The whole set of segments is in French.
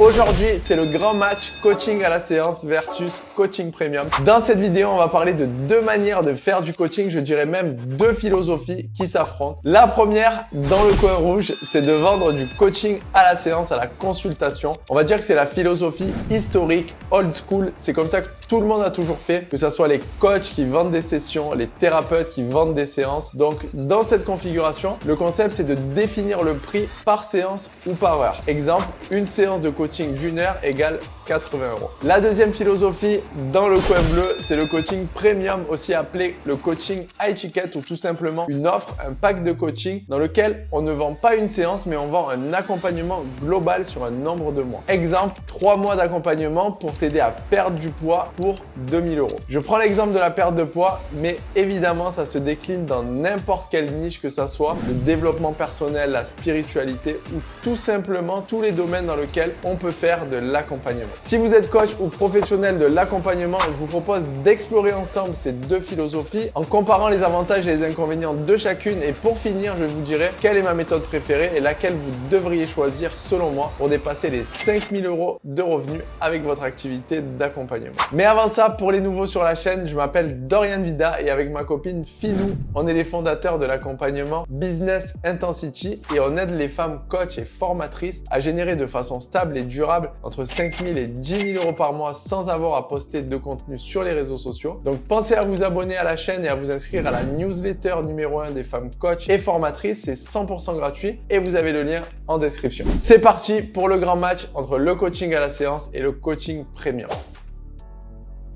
Aujourd'hui, c'est le grand match coaching à la séance versus coaching premium. Dans cette vidéo, on va parler de deux manières de faire du coaching, je dirais même deux philosophies qui s'affrontent. La première, dans le coin rouge, c'est de vendre du coaching à la séance, à la consultation. On va dire que c'est la philosophie historique, old school. C'est comme ça que tout le monde a toujours fait, que ce soit les coachs qui vendent des sessions, les thérapeutes qui vendent des séances. Donc, dans cette configuration, le concept, c'est de définir le prix par séance ou par heure. Exemple, une séance de coaching d'une heure égale 80 €. La deuxième philosophie, dans le coin bleu, c'est le coaching premium, aussi appelé le coaching high ticket ou tout simplement une offre, un pack de coaching dans lequel on ne vend pas une séance, mais on vend un accompagnement global sur un nombre de mois. Exemple, 3 mois d'accompagnement pour t'aider à perdre du poids pour 2000 €. Je prends l'exemple de la perte de poids, mais évidemment, ça se décline dans n'importe quelle niche, que ça soit le développement personnel, la spiritualité ou tout simplement tous les domaines dans lesquels on peut faire de l'accompagnement. Si vous êtes coach ou professionnel de l'accompagnement, je vous propose d'explorer ensemble ces deux philosophies en comparant les avantages et les inconvénients de chacune. Et pour finir, je vous dirai quelle est ma méthode préférée et laquelle vous devriez choisir selon moi pour dépasser les 5000 € de revenus avec votre activité d'accompagnement. Mais avant ça, pour les nouveaux sur la chaîne, je m'appelle Dorian Vida et avec ma copine Finou, on est les fondateurs de l'accompagnement Business Intensity et on aide les femmes coachs et formatrices à générer de façon stable et durable entre 5000 et 10 000 € par mois sans avoir à poster de contenu sur les réseaux sociaux. Donc pensez à vous abonner à la chaîne et à vous inscrire à la newsletter numéro 1 des femmes coachs et formatrices. C'est 100% gratuit et vous avez le lien en description. C'est parti pour le grand match entre le coaching à la séance et le coaching premium.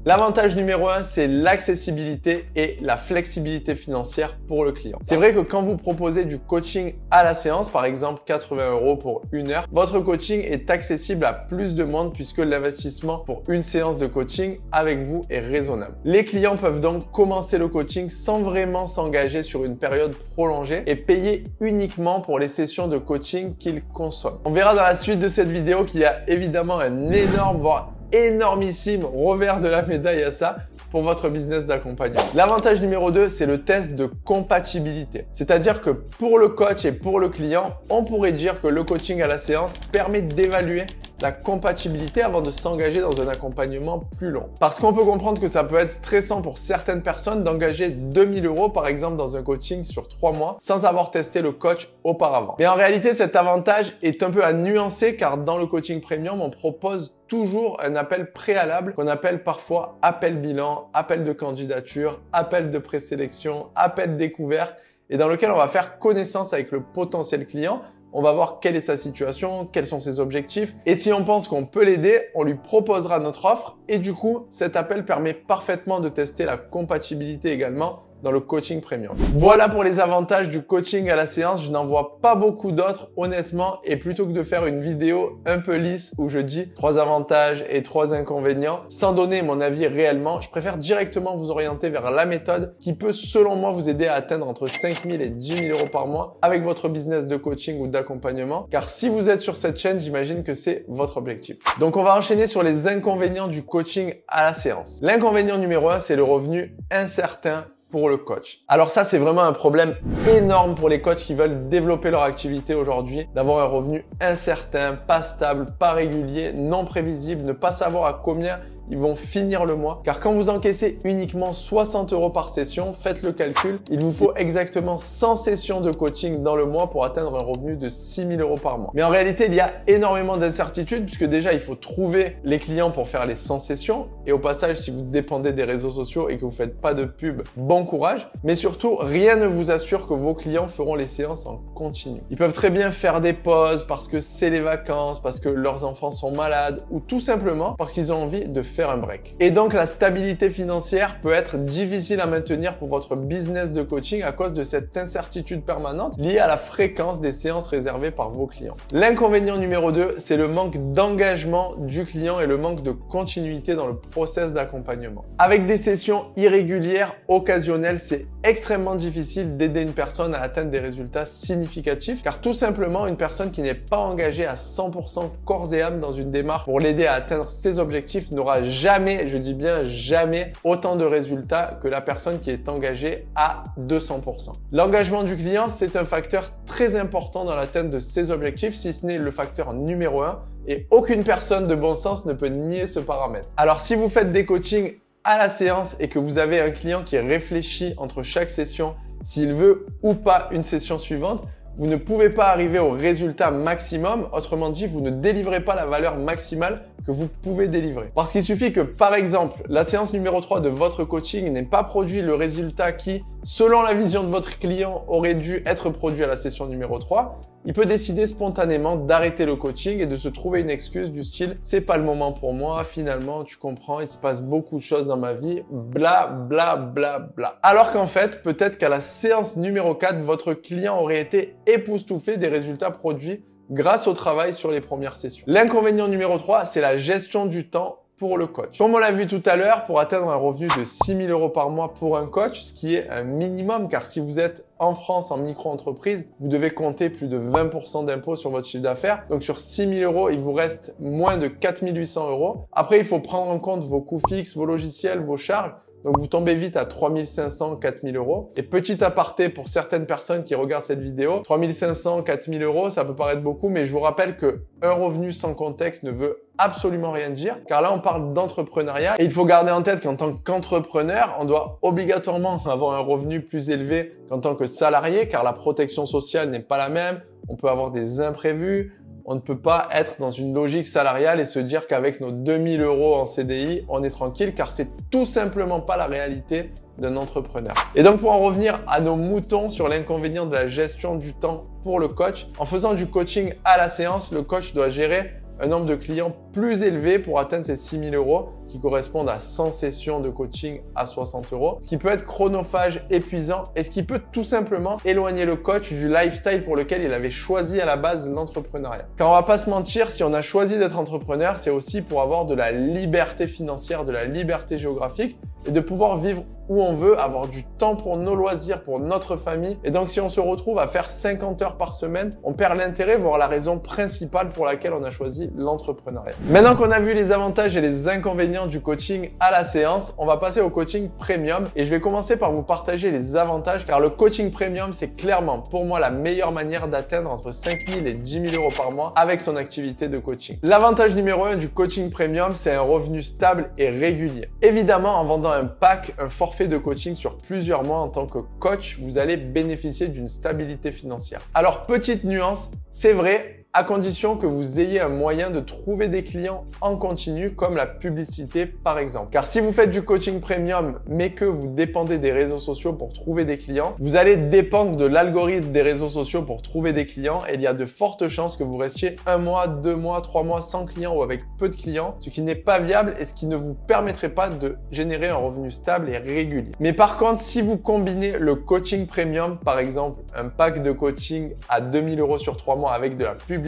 L'avantage numéro 1, c'est l'accessibilité et la flexibilité financière pour le client. C'est vrai que quand vous proposez du coaching à la séance, par exemple 80 € pour une heure, votre coaching est accessible à plus de monde puisque l'investissement pour une séance de coaching avec vous est raisonnable. Les clients peuvent donc commencer le coaching sans vraiment s'engager sur une période prolongée et payer uniquement pour les sessions de coaching qu'ils consomment. On verra dans la suite de cette vidéo qu'il y a évidemment un énorme, voire énormissime revers de la médaille à ça pour votre business d'accompagnement. L'avantage numéro 2, c'est le test de compatibilité. C'est-à-dire que pour le coach et pour le client, on pourrait dire que le coaching à la séance permet d'évaluer la compatibilité avant de s'engager dans un accompagnement plus long. Parce qu'on peut comprendre que ça peut être stressant pour certaines personnes d'engager 2000 € par exemple dans un coaching sur 3 mois sans avoir testé le coach auparavant. Mais en réalité, cet avantage est un peu à nuancer car dans le coaching premium, on propose toujours un appel préalable qu'on appelle parfois appel bilan, appel de candidature, appel de présélection, appel découverte et dans lequel on va faire connaissance avec le potentiel client. On va voir quelle est sa situation, quels sont ses objectifs. Et si on pense qu'on peut l'aider, on lui proposera notre offre. Et du coup, cet appel permet parfaitement de tester la compatibilité également dans le coaching premium. Voilà pour les avantages du coaching à la séance. Je n'en vois pas beaucoup d'autres, honnêtement. Et plutôt que de faire une vidéo un peu lisse où je dis 3 avantages et 3 inconvénients, sans donner mon avis réellement, je préfère directement vous orienter vers la méthode qui peut, selon moi, vous aider à atteindre entre 5000 et 10 000 € par mois avec votre business de coaching ou d'accompagnement. Car si vous êtes sur cette chaîne, j'imagine que c'est votre objectif. Donc, on va enchaîner sur les inconvénients du coaching à la séance. L'inconvénient numéro 1, c'est le revenu incertain pour le coach. Alors ça, c'est vraiment un problème énorme pour les coachs qui veulent développer leur activité aujourd'hui, d'avoir un revenu incertain, pas stable, pas régulier, non prévisible, ne pas savoir à combien ils vont finir le mois. Car quand vous encaissez uniquement 60 € par session, faites le calcul, il vous faut exactement 100 sessions de coaching dans le mois pour atteindre un revenu de 6000 € par mois. Mais en réalité, il y a énormément d'incertitudes puisque déjà, il faut trouver les clients pour faire les 100 sessions. Et au passage, si vous dépendez des réseaux sociaux et que vous faites pas de pub, bon courage. Mais surtout, rien ne vous assure que vos clients feront les séances en continu. Ils peuvent très bien faire des pauses parce que c'est les vacances, parce que leurs enfants sont malades ou tout simplement parce qu'ils ont envie de faire un break. Et donc, la stabilité financière peut être difficile à maintenir pour votre business de coaching à cause de cette incertitude permanente liée à la fréquence des séances réservées par vos clients. L'inconvénient numéro 2, c'est le manque d'engagement du client et le manque de continuité dans le process d'accompagnement. Avec des sessions irrégulières, occasionnelles, c'est extrêmement difficile d'aider une personne à atteindre des résultats significatifs car tout simplement, une personne qui n'est pas engagée à 100% corps et âme dans une démarche pour l'aider à atteindre ses objectifs n'aura n'aura jamais, je dis bien jamais, autant de résultats que la personne qui est engagée à 200%. L'engagement du client, c'est un facteur très important dans l'atteinte de ses objectifs, si ce n'est le facteur numéro 1, et aucune personne de bon sens ne peut nier ce paramètre. Alors si vous faites des coachings à la séance et que vous avez un client qui réfléchit entre chaque session s'il veut ou pas une session suivante, vous ne pouvez pas arriver au résultat maximum. Autrement dit, vous ne délivrez pas la valeur maximale que vous pouvez délivrer. Parce qu'il suffit que, par exemple, la séance numéro 3 de votre coaching n'ait pas produit le résultat qui, selon la vision de votre client, aurait dû être produit à la session numéro 3, il peut décider spontanément d'arrêter le coaching et de se trouver une excuse du style « c'est pas le moment pour moi, finalement, tu comprends, il se passe beaucoup de choses dans ma vie, bla bla bla bla ». Alors qu'en fait, peut-être qu'à la séance numéro 4, votre client aurait été époustouflé des résultats produits grâce au travail sur les premières sessions. L'inconvénient numéro 3, c'est la gestion du temps pour le coach. Comme on l'a vu tout à l'heure, pour atteindre un revenu de 6 000 € par mois pour un coach, ce qui est un minimum, car si vous êtes en France en micro-entreprise, vous devez compter plus de 20% d'impôts sur votre chiffre d'affaires. Donc sur 6 000 €, il vous reste moins de 4 800 €. Après, il faut prendre en compte vos coûts fixes, vos logiciels, vos charges. Donc vous tombez vite à 3 500, 4 000 €. Et petit aparté pour certaines personnes qui regardent cette vidéo, 3 500, 4 000 €, ça peut paraître beaucoup, mais je vous rappelle que un revenu sans contexte ne veut absolument rien dire, car là on parle d'entrepreneuriat et il faut garder en tête qu'en tant qu'entrepreneur, on doit obligatoirement avoir un revenu plus élevé qu'en tant que salarié, car la protection sociale n'est pas la même, on peut avoir des imprévus. On ne peut pas être dans une logique salariale et se dire qu'avec nos 2 000 € en CDI, on est tranquille, car c'est tout simplement pas la réalité d'un entrepreneur. Et donc pour en revenir à nos moutons sur l'inconvénient de la gestion du temps pour le coach, en faisant du coaching à la séance, le coach doit gérer un nombre de clients plus élevé pour atteindre ces 6 000 € qui correspondent à 100 sessions de coaching à 60 €, ce qui peut être chronophage, épuisant et ce qui peut tout simplement éloigner le coach du lifestyle pour lequel il avait choisi à la base l'entrepreneuriat. Car on va pas se mentir, si on a choisi d'être entrepreneur, c'est aussi pour avoir de la liberté financière, de la liberté géographique et de pouvoir vivre où on veut, avoir du temps pour nos loisirs, pour notre famille. Et donc, si on se retrouve à faire 50 heures par semaine, on perd l'intérêt, voire la raison principale pour laquelle on a choisi l'entrepreneuriat. Maintenant qu'on a vu les avantages et les inconvénients du coaching à la séance, on va passer au coaching premium et je vais commencer par vous partager les avantages car le coaching premium, c'est clairement pour moi la meilleure manière d'atteindre entre 5 000 et 10 000 € par mois avec son activité de coaching. L'avantage numéro 1 du coaching premium, c'est un revenu stable et régulier. Évidemment, en vendant un pack, un forfait de coaching sur plusieurs mois en tant que coach, vous allez bénéficier d'une stabilité financière. Alors, petite nuance, c'est vrai, à condition que vous ayez un moyen de trouver des clients en continu comme la publicité par exemple. Car si vous faites du coaching premium mais que vous dépendez des réseaux sociaux pour trouver des clients, vous allez dépendre de l'algorithme des réseaux sociaux pour trouver des clients et il y a de fortes chances que vous restiez 1 mois, 2 mois, 3 mois sans clients ou avec peu de clients, ce qui n'est pas viable et ce qui ne vous permettrait pas de générer un revenu stable et régulier. Mais par contre, si vous combinez le coaching premium, par exemple un pack de coaching à 2 000 € sur 3 mois avec de la publicité,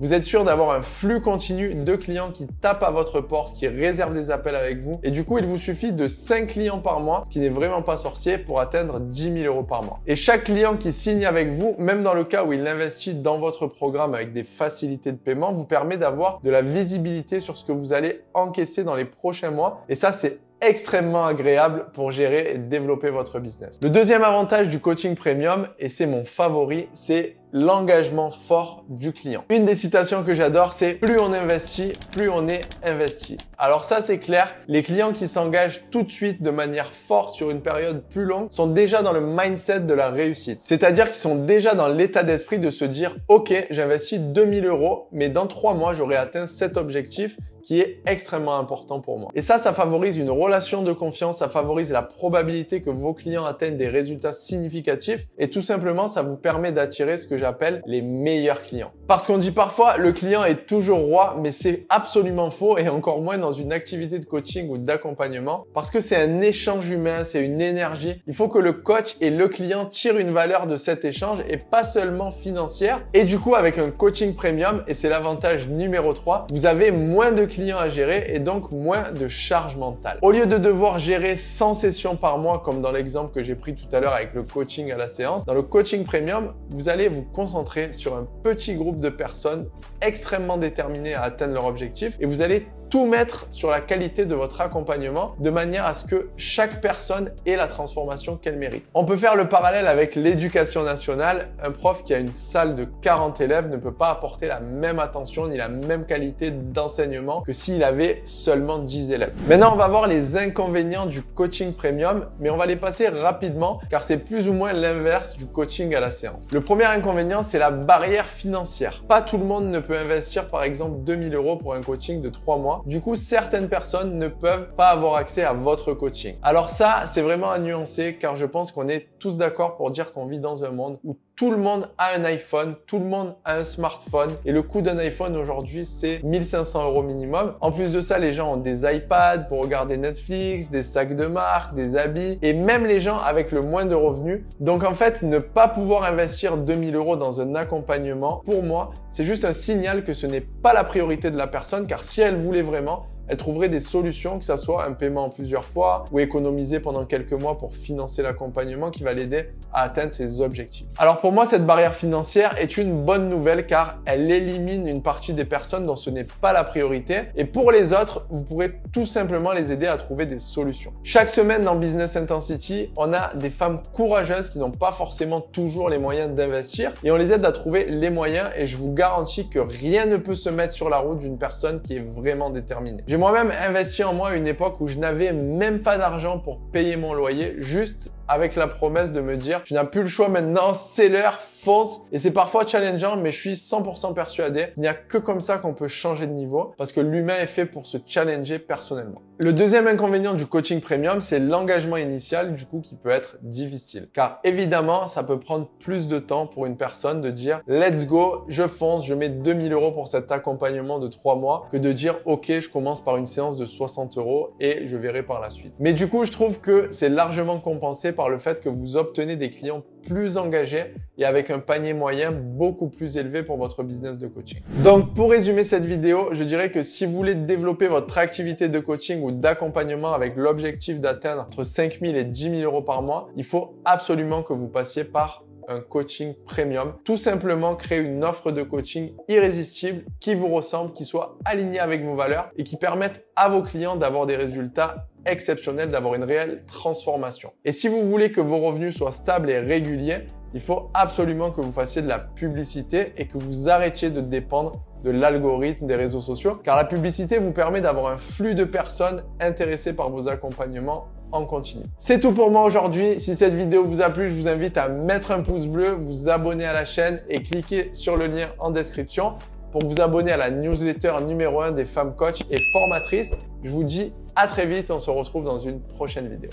vous êtes sûr d'avoir un flux continu de clients qui tapent à votre porte, qui réservent des appels avec vous. Et du coup, il vous suffit de 5 clients par mois, ce qui n'est vraiment pas sorcier, pour atteindre 10 000 € par mois. Et chaque client qui signe avec vous, même dans le cas où il investit dans votre programme avec des facilités de paiement, vous permet d'avoir de la visibilité sur ce que vous allez encaisser dans les prochains mois. Et ça, c'est extrêmement agréable pour gérer et développer votre business. Le deuxième avantage du coaching premium, et c'est mon favori, c'est l'engagement fort du client. Une des citations que j'adore, c'est « plus on investit, plus on est investi ». Alors ça, c'est clair, les clients qui s'engagent tout de suite de manière forte sur une période plus longue sont déjà dans le mindset de la réussite. C'est-à-dire qu'ils sont déjà dans l'état d'esprit de se dire « Ok, j'investis 2 000 €, mais dans 3 mois, j'aurai atteint cet objectif qui est extrêmement important pour moi. » Et ça favorise une relation de confiance, ça favorise la probabilité que vos clients atteignent des résultats significatifs et tout simplement, ça vous permet d'attirer ce que j'appelle les meilleurs clients. Parce qu'on dit parfois, le client est toujours roi, mais c'est absolument faux et encore moins dans une activité de coaching ou d'accompagnement parce que c'est un échange humain, c'est une énergie. Il faut que le coach et le client tirent une valeur de cet échange et pas seulement financière. Et du coup, avec un coaching premium, et c'est l'avantage numéro 3, vous avez moins de clients clients à gérer et donc moins de charge mentale. Au lieu de devoir gérer 100 sessions par mois, comme dans l'exemple que j'ai pris tout à l'heure avec le coaching à la séance, dans le coaching premium, vous allez vous concentrer sur un petit groupe de personnes extrêmement déterminées à atteindre leur objectif et vous allez tout mettre sur la qualité de votre accompagnement de manière à ce que chaque personne ait la transformation qu'elle mérite. On peut faire le parallèle avec l'éducation nationale. Un prof qui a une salle de 40 élèves ne peut pas apporter la même attention ni la même qualité d'enseignement que s'il avait seulement 10 élèves. Maintenant, on va voir les inconvénients du coaching premium, mais on va les passer rapidement car c'est plus ou moins l'inverse du coaching à la séance. Le premier inconvénient, c'est la barrière financière. Pas tout le monde ne peut investir par exemple 2000 € pour un coaching de 3 mois. Du coup, certaines personnes ne peuvent pas avoir accès à votre coaching. Alors ça, c'est vraiment à nuancer car je pense qu'on est tous d'accord pour dire qu'on vit dans un monde où tout le monde a un iPhone, tout le monde a un smartphone et le coût d'un iPhone aujourd'hui, c'est 1500 € minimum. En plus de ça, les gens ont des iPads pour regarder Netflix, des sacs de marque, des habits et même les gens avec le moins de revenus. Donc en fait, ne pas pouvoir investir 2000 € dans un accompagnement, pour moi, c'est juste un signal que ce n'est pas la priorité de la personne car si elle voulait vraiment, elle trouverait des solutions, que ça soit un paiement en plusieurs fois ou économiser pendant quelques mois pour financer l'accompagnement qui va l'aider à atteindre ses objectifs. Alors pour moi, cette barrière financière est une bonne nouvelle car elle élimine une partie des personnes dont ce n'est pas la priorité. Et pour les autres, vous pourrez tout simplement les aider à trouver des solutions. Chaque semaine dans Business Intensity, on a des femmes courageuses qui n'ont pas forcément toujours les moyens d'investir et on les aide à trouver les moyens et je vous garantis que rien ne peut se mettre sur la route d'une personne qui est vraiment déterminée. J'ai moi-même investi en moi à une époque où je n'avais même pas d'argent pour payer mon loyer, juste avec la promesse de me dire tu n'as plus le choix maintenant, c'est l'heure, fonce. Et c'est parfois challengeant, mais je suis 100% persuadé, il n'y a que comme ça qu'on peut changer de niveau parce que l'humain est fait pour se challenger personnellement. Le deuxième inconvénient du coaching premium, c'est l'engagement initial du coup qui peut être difficile. Car évidemment, ça peut prendre plus de temps pour une personne de dire let's go, je fonce, je mets 2000 € pour cet accompagnement de 3 mois que de dire ok, je commence par une séance de 60 € et je verrai par la suite. Mais du coup, je trouve que c'est largement compensé par le fait que vous obtenez des clients plus engagés et avec un panier moyen beaucoup plus élevé pour votre business de coaching. Donc, pour résumer cette vidéo, je dirais que si vous voulez développer votre activité de coaching ou d'accompagnement avec l'objectif d'atteindre entre 5 000 et 10 000 € par mois, il faut absolument que vous passiez par un coaching premium. Tout simplement créer une offre de coaching irrésistible qui vous ressemble, qui soit alignée avec vos valeurs et qui permette à vos clients d'avoir des résultats exceptionnels, d'avoir une réelle transformation. Et si vous voulez que vos revenus soient stables et réguliers, il faut absolument que vous fassiez de la publicité et que vous arrêtiez de dépendre de l'algorithme des réseaux sociaux, car la publicité vous permet d'avoir un flux de personnes intéressées par vos accompagnements en continu. C'est tout pour moi aujourd'hui. Si cette vidéo vous a plu, je vous invite à mettre un pouce bleu, vous abonner à la chaîne et cliquer sur le lien en description pour vous abonner à la newsletter numéro 1 des femmes coachs et formatrices. Je vous dis à très vite, on se retrouve dans une prochaine vidéo.